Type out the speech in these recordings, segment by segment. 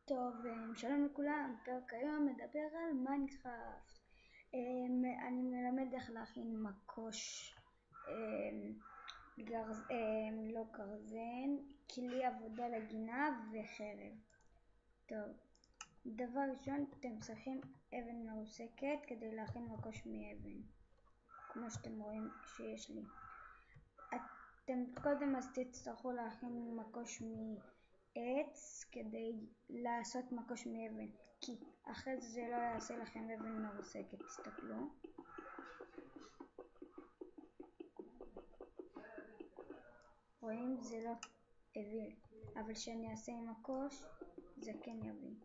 טוב, שלום לכולם, פרק היום מדבר על מיינקראפט. אני מלמד איך להכין מקוש, לא גרזן, כלי עבודה לגינה וחרב. טוב, דבר ראשון אתם צריכים אבן מרוסקת כדי להכין מקוש מאבן, כמו שאתם רואים שיש לי. אתם קודם אז תצטרכו להכין מקוש מעץ כדי לעשות מקוש מאבן, כי אחרי זה לא יעשה לכם אבן מרוסקת. תסתכלו, רואים? זה לא הביא, אבל כשאני אעשה עם מקוש זה כן יביא.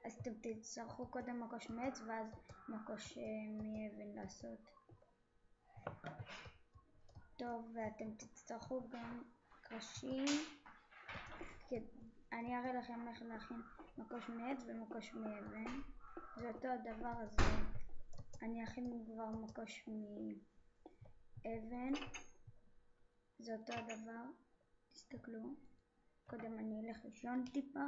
אז אתם תצטרכו קודם מקוש מעץ ואז מקוש מאבן לעשות. טוב, ואתם תצטרכו גם קרשים. אני אראה לכם איך להכין מקוש מעץ ומקוש מאבן, זה אותו הדבר. אז אני אכין כבר מקוש מאבן, זה אותו הדבר. תסתכלו, קודם אני אלך לישון טיפה.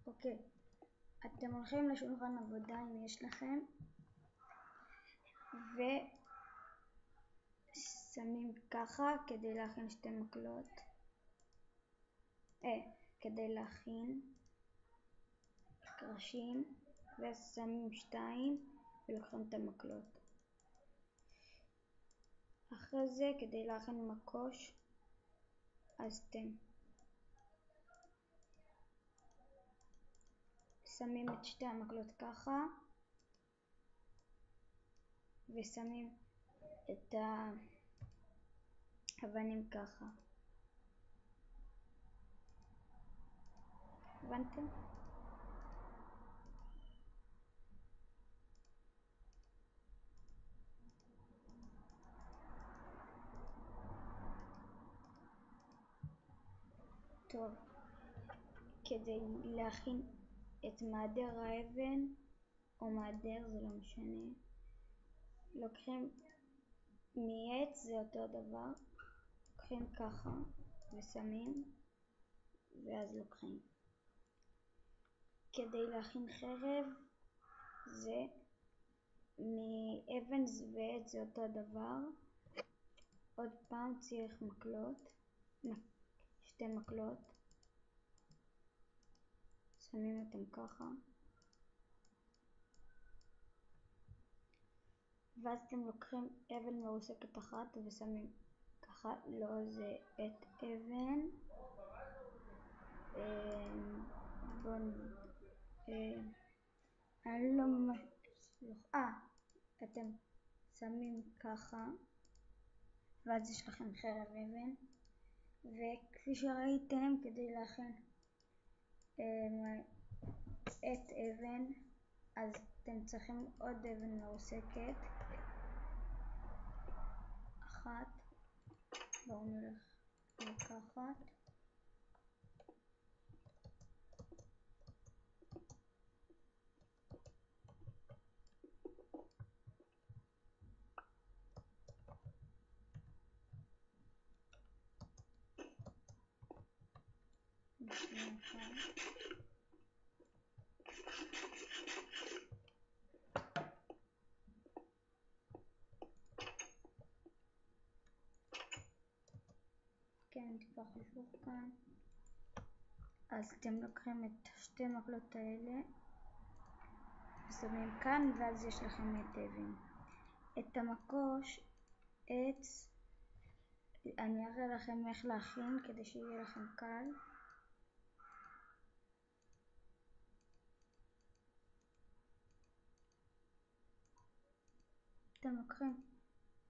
אוקיי, אתם הולכים לשולחן עבודה אם יש לכם, ושמים ככה כדי להכין שתי מקלות, כדי להכין קרשים, ושמים שתיים ולוקחים את המקלות. אחרי זה כדי להכין מקוש, אז אתם שמים את שתי המקלות ככה, ושמים את האבנים ככה. הבנתם? טוב, כדי להכין את מעדר האבן או מעדר, זה לא משנה, לוקחים מעץ, זה אותו דבר, לוקחים ככה ושמים, ואז לוקחים. כדי להכין חרב, זה מאבן ועץ, זה אותו דבר. עוד פעם צריך מקלות, שתי מקלות, שמים אותם ככה, ואז אתם לוקחים אבן מרוסקת אחת ושמים ככה. לא, זה את אבן, אני לא אתם שמים ככה, ואז יש לכם חרב אבן. וכפי שראיתם, כדי להכין את אבן, אז אתם צריכים עוד אבן מרוסקת אחת. בואו נלך לקחת, כן, טיפה חשוב כאן. אז אתם לוקחים את שתי מקלות האלה ושמים כאן, ואז יש לכם את אבן. את המקוש עץ אני אראה לכם איך להכין כדי שיהיה לכם קל. אתם לוקחים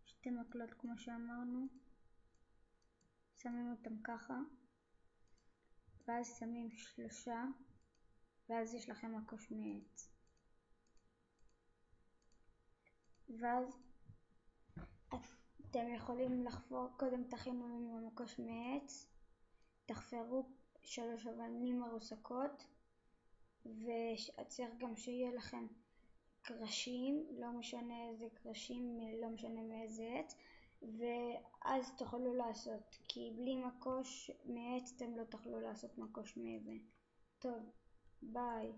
שתי מקלות כמו שאמרנו, שמים אותם ככה, ואז שמים שלושה, ואז יש לכם מקוש מעץ. ואז אתם יכולים לחפור, קודם תכינו עם המקוש מעץ, תחפרו 3 אבנים מרוסקות, וצריך גם שיהיה לכם קרשים, לא משנה איזה קרשים, לא משנה מאיזה עץ, ואז תוכלו לעשות, כי בלי מקוש מעץ אתם לא תוכלו לעשות מקוש מאבן. טוב, ביי.